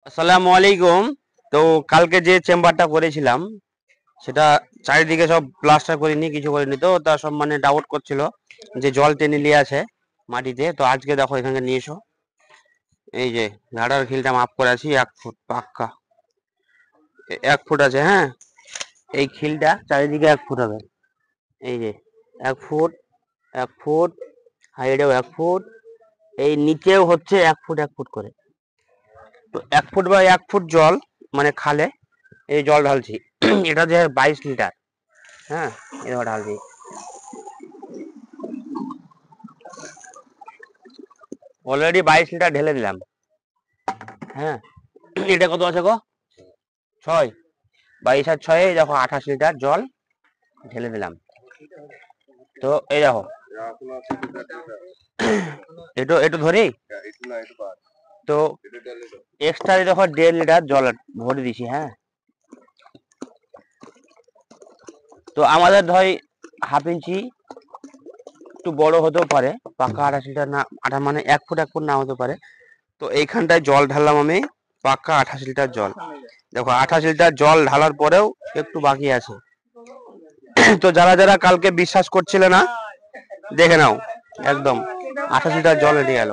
আসসালামু আলাইকুম। তো কালকে যে চেম্বারটা করেছিলাম সেটা চারিদিকে সব প্লাস্টার করিনি, কিছু করিনি, তো তা সব মানে ডাউট করছিল যে জল টেনে নিয়ে আছে মাটিতে। তো আজকে দেখো এখানে নিয়ে এসো, এই যে গাডার খিলটা মাপ করে আছি 1 ফুট পাক্কা, 1 ফুট আছে, হ্যাঁ। এই খিলটা চারিদিকে 1 ফুট হবে, এই যে 1 ফুট, 1 ফুট হাইটেও 1 ফুট, এই নিচেও হচ্ছে 1 ফুট 1 ফুট করে। তো 1 ফুট বা 1 ফুট জল মানে খালে এই জল ঢালছি। এটা যে 22 লিটার, হ্যাঁ, এটা ঢালছি। অলরেডি 22 লিটার ঢেলে দিলাম, হ্যাঁ। এটা কত আছে গো? 6, 22 আর 6, দেখো 28 লিটার জল ঢেলে দিলাম। তো এই দেখো, একটু একটু ধরি, তো এক্সট্রা দেখো 1.5 লিটার জল ভরে দিছি, হ্যাঁ। তো আমাদের ধর 1/2 ইঞ্চি একটু বড় হতেও পারে, পাকা 28 লিটার না, মানে 1 ফুট 1 ফুট না হতে পারে। তো এইখানটায় জল ঢাললাম আমি পাক্কা 28 লিটার জল। দেখো 28 লিটার জল ঢালার পরেও একটু বাকি আছে। তো যারা যারা কালকে বিশ্বাস করছিলে না, দেখে নাও, একদম 28 লিটার জল রেডি গেল।